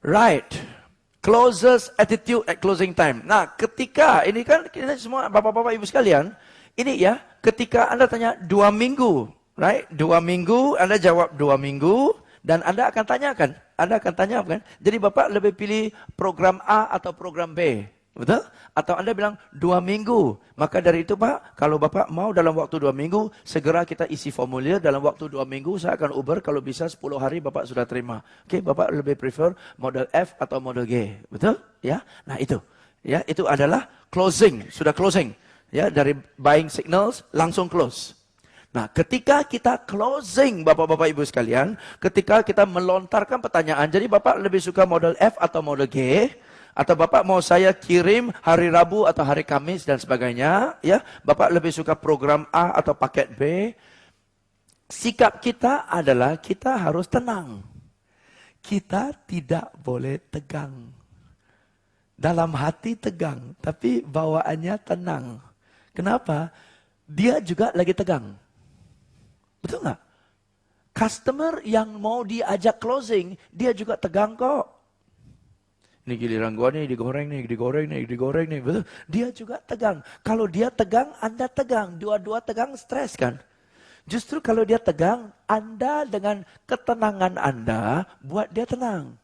Right. Closest attitude at closing time. Nah, ketika, ini kan kita semua bapak-bapak ibu sekalian, ini ya, ketika Anda tanya 2 minggu, right? 2 minggu, Anda jawab 2 minggu, dan Anda akan tanyakan. Anda akan tanyakan. Jadi bapak lebih pilih program A atau program B. Betul? Atau Anda bilang 2 minggu. Maka dari itu Pak, kalau Bapak mau dalam waktu 2 minggu, segera kita isi formulir. Dalam waktu 2 minggu saya akan Uber, kalau bisa 10 hari Bapak sudah terima. Oke, Bapak lebih prefer model F atau model G. Betul? Ya. Nah itu. Ya, itu adalah closing. Sudah closing. Ya, dari buying signals langsung close. Nah, ketika kita closing Bapak-bapak Ibu sekalian, ketika kita melontarkan pertanyaan, jadi Bapak lebih suka model F atau model G? Atau Bapak mau saya kirim hari Rabu atau hari Kamis dan sebagainya, ya? Bapak lebih suka program A atau paket B? Sikap kita adalah kita harus tenang. Kita tidak boleh tegang. Dalam hati tegang, tapi bawaannya tenang. Kenapa? Dia juga lagi tegang. Betul nggak? Customer yang mau diajak closing, dia juga tegang kok. Ini giliran gua nih, digoreng nih. Betul? Dia juga tegang. Kalau dia tegang, Anda tegang. Dua-dua tegang, stres kan? Justru kalau dia tegang, Anda dengan ketenangan Anda, buat dia tenang.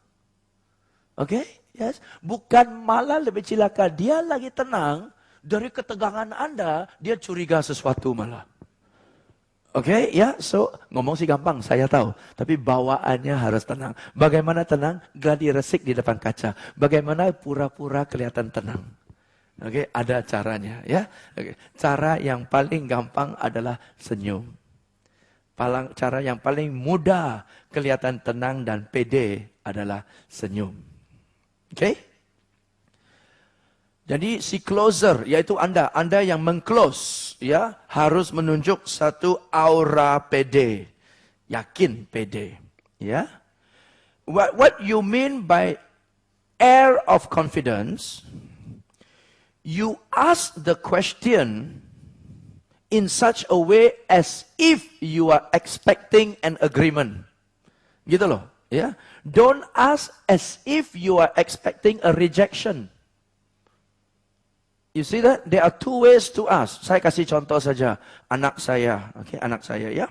Oke? Yes? Bukan malah lebih cilaka. Dia lagi tenang, dari ketegangan Anda, dia curiga sesuatu malah. Oke, ya, so ngomong sih gampang, saya tahu. Tapi bawaannya harus tenang. Bagaimana tenang? Gladi resik di depan kaca. Bagaimana pura-pura kelihatan tenang? Oke, ada caranya, ya. Oke, cara yang paling gampang adalah senyum. Cara yang paling mudah kelihatan tenang dan pede adalah senyum. Oke? Jadi si closer, yaitu Anda yang mengclose, ya, harus menunjuk satu aura pede, yakin pede, ya. What you mean by air of confidence? You ask the question in such a way as if you are expecting an agreement, gitu loh, ya. Don't ask as if you are expecting a rejection. You see that? There are 2 ways to ask. Saya kasih contoh saja. Anak saya, anak saya ya.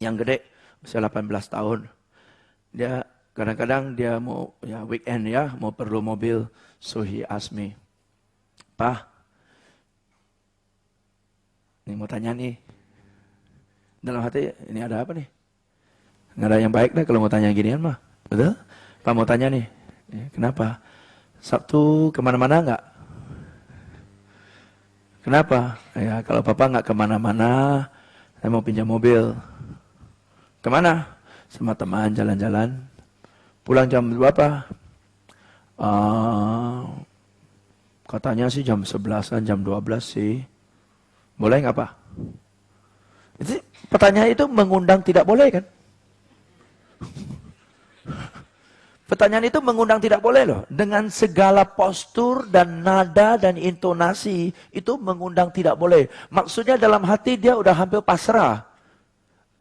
Yang gede, usia 18 tahun. Dia kadang-kadang dia mau ya weekend ya, mau perlu mobil. So he asked me, "Pa, ini mau tanya nih. Dalam hati, ini ada apa nih? Nggak ada yang baik deh kalau mau tanya ginian mah. Betul? Pa mau tanya nih. Kenapa? Sabtu kemana-mana nggak? Kenapa? Ya, kalau Papa nggak kemana-mana, saya mau pinjam mobil. Kemana? Sama teman jalan-jalan. Pulang jam berapa? Katanya sih jam 11-an, jam 12 sih. Boleh nggak Pak? Itu pertanyaan itu mengundang tidak boleh kan? Pertanyaan itu mengundang tidak boleh loh. Dengan segala postur dan nada dan intonasi, itu mengundang tidak boleh. Maksudnya dalam hati dia udah hampir pasrah.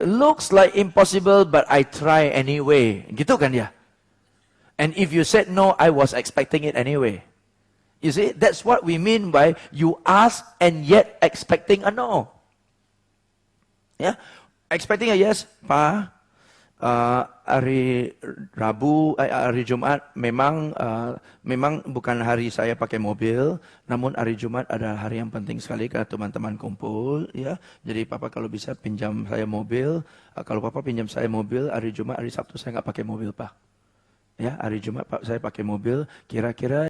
Looks like impossible but I try anyway. Gitu kan ya? And if you said no, I was expecting it anyway. You see, that's what we mean by you ask and yet expecting a no. Ya, expecting a yes, Pak. Hari Rabu, hari Jumat memang bukan hari saya pakai mobil, namun hari Jumat ada hari yang penting sekali karena teman-teman kumpul, ya. Jadi Papa kalau bisa pinjam saya mobil, kalau Papa pinjam saya mobil hari Jumat, hari Sabtu saya nggak pakai mobil Pak. Ya, hari Jumat Pak saya pakai mobil, kira-kira